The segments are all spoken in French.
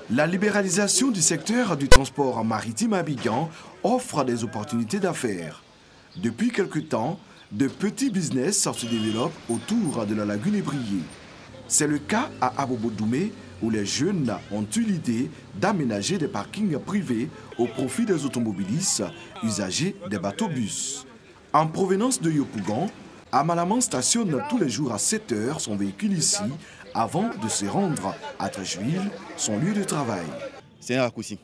La libéralisation du secteur du transport maritime à Abidjan offre des opportunités d'affaires. Depuis quelque temps, de petits business se développent autour de la lagune ébriée. C'est le cas à Abobo-Doumé où les jeunes ont eu l'idée d'aménager des parkings privés au profit des automobilistes usagers des bateaux-bus. En provenance de Yopougon, Amalaman stationne tous les jours à 7 heures son véhicule ici avant de se rendre à Trécheville, son lieu de travail. C'est un raccourci.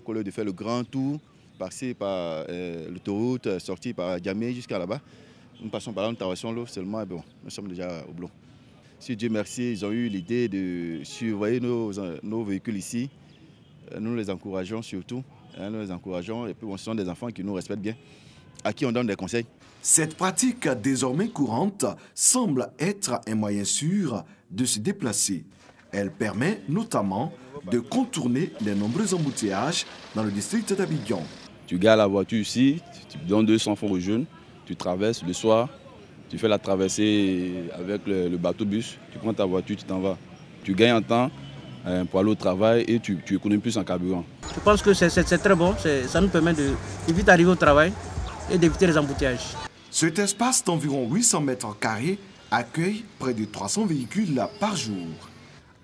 Au lieu de faire le grand tour, passer par l'autoroute, sortir par Diamé jusqu'à là-bas, nous passons par là, nous traversons l'eau seulement et bon, nous sommes déjà au Blon. Si Dieu merci, ils ont eu l'idée de surveiller nos véhicules ici. Nous les encourageons surtout. Nous les encourageons et puis ce sont des enfants qui nous respectent bien, à qui on donne des conseils. Cette pratique désormais courante semble être un moyen sûr de se déplacer. Elle permet notamment de contourner les nombreux embouteillages dans le district d'Abidjan. Tu gares la voiture ici, tu donnes 200 francs aux jeunes, tu traverses le soir, tu fais la traversée avec le bateau-bus, tu prends ta voiture, tu t'en vas. Tu gagnes en temps pour aller au travail et tu économises plus en carburant. Je pense que c'est très bon, ça nous permet de vite arriver au travail et d'éviter les embouteillages. Cet espace d'environ 800 mètres carrés accueille près de 300 véhicules par jour.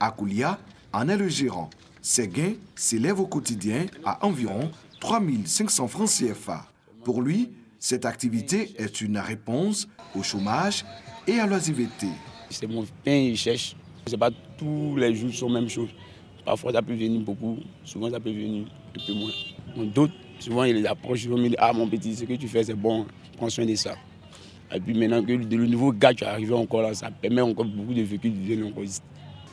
Akoulia en est le gérant. Ses gains s'élèvent au quotidien à environ 3 500 francs CFA. Pour lui, cette activité est une réponse au chômage et à l'oisiveté. C'est mon pain, il cherche. Ce n'est pas tous les jours sont la même chose. Parfois, ça peut venir beaucoup, souvent, ça peut venir un peu moins. D'autres, souvent, ils les approchent, ils me disent « Ah, mon petit, ce que tu fais, c'est bon, prends soin de ça. » Et puis maintenant que le nouveau gars qui est arrivé encore là, ça permet encore beaucoup de véhicules de venir encore ici.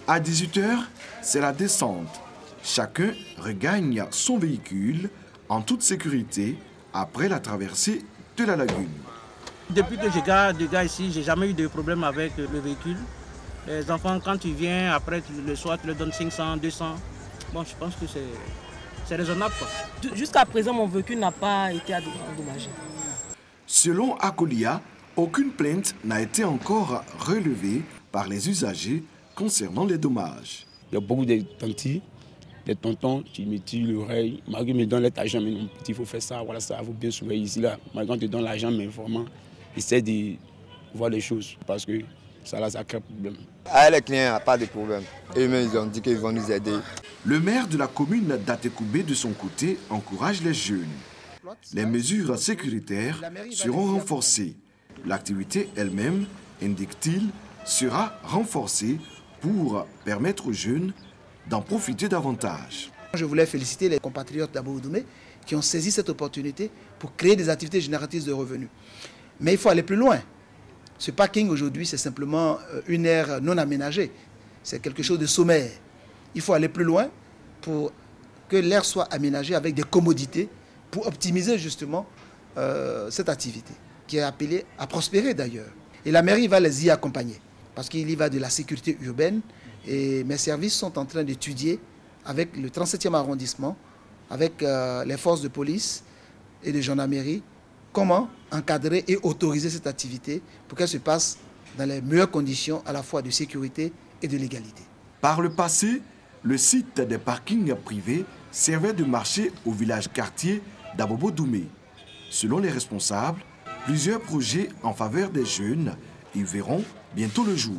À 18 h, c'est la descente. Chacun regagne son véhicule en toute sécurité après la traversée de la lagune. Depuis que je garde des gars ici, je n'ai jamais eu de problème avec le véhicule. Les enfants, quand tu viens, après le soir, tu leur donnes 500, 200. Bon, je pense que c'est raisonnable. Jusqu'à présent, mon véhicule n'a pas été endommagé. Selon Akoulia, aucune plainte n'a été encore relevée par les usagers concernant les dommages. Il y a beaucoup de tantis, des tontons qui me tirent l'oreille. Malgré me donne l'argent, mais non, petit, il faut faire ça, voilà ça, il faut bien surveiller ici, là. Malgré on te donne l'argent, mais vraiment, essaie de voir les choses, parce que ça, là, ça crée problème. Les clients n'ont pas de problème. Eux-mêmes, ils ont dit qu'ils vont nous aider. Le maire de la commune d'Atekoubé, de son côté, encourage les jeunes. Les mesures sécuritaires seront renforcées. L'activité elle-même, indique-t-il, sera renforcée pour permettre aux jeunes d'en profiter davantage. Je voulais féliciter les compatriotes d'Abobo-Doumé qui ont saisi cette opportunité pour créer des activités génératrices de revenus. Mais il faut aller plus loin. Ce parking aujourd'hui, c'est simplement une aire non aménagée. C'est quelque chose de sommaire. Il faut aller plus loin pour que l'aire soit aménagée avec des commodités pour optimiser justement cette activité qui est appelée à prospérer d'ailleurs. Et la mairie va les y accompagner parce qu'il y va de la sécurité urbaine et mes services sont en train d'étudier avec le 37e arrondissement, avec les forces de police et de gendarmerie, comment encadrer et autoriser cette activité pour qu'elle se passe dans les meilleures conditions à la fois de sécurité et de légalité. Par le passé, le site des parkings privés servait de marché au village-quartier d'Abobo-Doumé. Selon les responsables, plusieurs projets en faveur des jeunes y verront bientôt le jour.